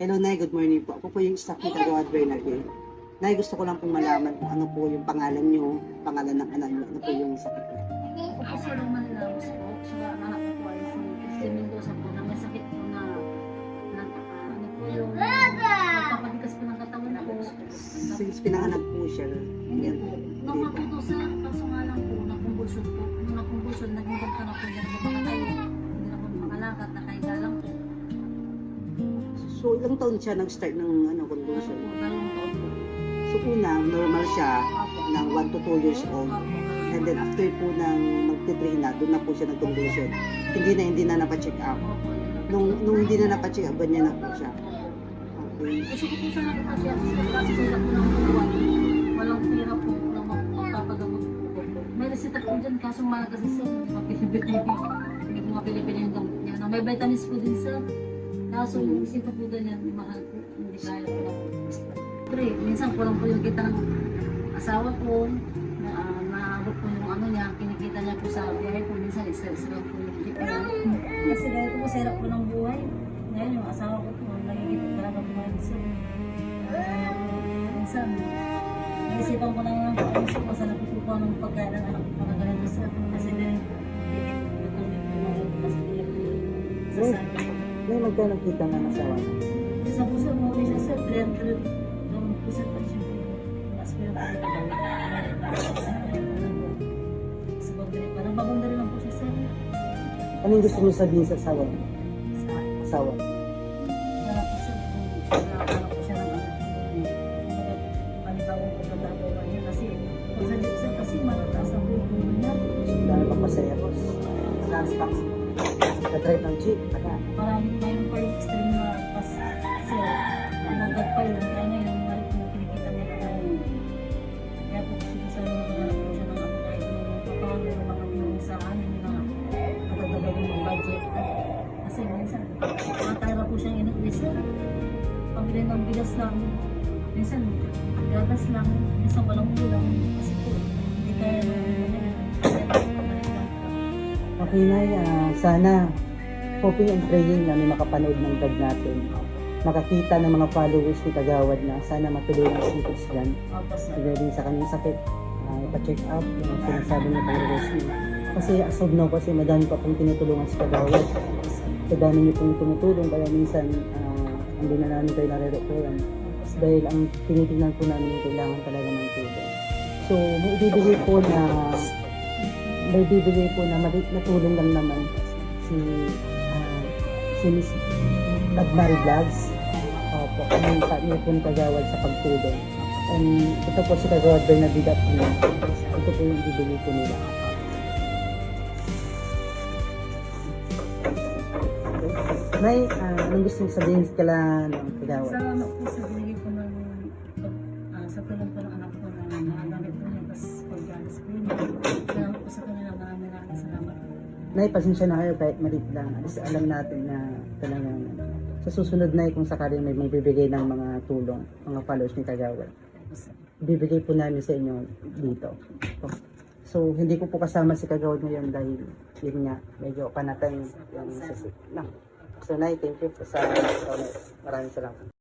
Hello, Nay. Good morning po. Ako po yung staff ni Kagawad Bernardo. Nay, gusto ko lang pong malaman kung ano po yung pangalan nyo, pangalan ng anak nyo, ano po yung sakit niya. Ako po sa Roman Laos po, siya anak ko po ay si Mendoza po na may sakit po na ano po yung napapatigas po ng katawan ko. Since pinanganak po siya, Hindi po. Nung matuto sa kaso nga lang po, nakumbulsyon po. Nung nakumbulsyon, naging ka na po yan. Makatayo. Hindi na po makalakad, nakahiga lang po. So, ilang taon siya nag-start ng convulsion? Po, dalawang taon po. So, una, normal siya Apo. ng 1 to 2 years old. Apo. And then, after po ng magti-3 na, doon na po siya nag-convulsion. Hindi na napacheck up. Apo. Nung hindi na napacheck up, ganyan na po siya. Okay. Gusto ko po sana kasi sila po ng buwan. Walang pira po na magpapagamot po. May reseta po dyan, kaso mahal kasi sir. Mapilipin po. Hindi ko mapilipin yung gamot niya. May vitamins po din sir. Kaso yung reseta po ganyan, mahal po. Hindi kaya po lang po. Pre, minsan kulang po yung kita ng asawa ko. Naabot po yung ano niya, kinikita niya po sa biyahe po. Minsan isa-isa lang po yung jeep niya. Kasi dahil po serap po ng buhay. Ngayon yung asawa ko po, nagigipit talaga po ngayon sir. Minsan, naisipan ko na yung pag-isip ko sa napupukuha ng pagkain ng anak ko na ganito sir. Kasi din, natuloy po mga kasi din sa sabi. May magkano kita ng asawa niya? Isa po sir, muli siya sir, 300. Gawin po sir, pati siya po. Mas pero po rin sa boundary, parang baboundary lang po siya sir. Anong gusto niyo sabihin sa asawa niya? Sa Asawa? wala po siya, wala po siya ng ano. Panibawang pagkatagawa niya kasi pag sa jeep sir kasi malataas ang buhay niya. Dahil magpasaya ko. Non-stop. Nag-drive ng jeep. Parang mayroon pa yung extreme na pas sir. Nagdag pa yun. Kaya ngayon, nalit yung kinikita niya na ngayon. Kaya po gusto ko sa naghanap po siya ng ako kahit yung papawag yung mga yung sa amin na matagdagan yung budget. Kasi minsan, matara po siyang inuwi sir. Pambili ng bigas lang. Minsan, gatas lang. Minsan walang ulam. Kasi po, hindi kaya nung Okay, Nay. Sana hoping and praying na may makapanood ng vlog natin. Makakita ng mga followers ni Kagawad na sana matulungan si Christian. Opo sir. Regarding sa kanyang sakit. Ipa-check up yung sinasabi niya pang Rosie. Kasi as of now, kasi madami pa pong tinutulungan si Kagawad. Sa dami niyo pong tumutulong, kaya minsan hindi na namin kayo nare-referan. Dahil ang tinitingnan po namin yung kailangan talaga ng tulong. So, may ibibigay po na maliit na tulong lang naman si Miss Lagmari Vlogs. Opo, kami niyo po ni Kagawad sa pagtulong. And ito po si Kagawad Bernardino at ano, ito po yung ibibigay po nila. Nay, anong gusto mong sabihin kala ng Kagawad? Salamat po sa binigay po ng sa tulong po ng anak ko na nagamit po niya tas pag-galis po niya. Salamat po sa kanila. Maraming salamat po. Nay, pasensya na kayo kahit maliit lang. Kasi alam natin na talagang sa susunod na kung sakaling may magbibigay ng mga tulong, mga followers ni Kagawad, bibigay po namin sa inyo dito. So, hindi ko po kasama si Kagawad ngayon dahil yun nga, medyo panatay yung sasik. No. So, Nay, thank you po sa maraming salamat.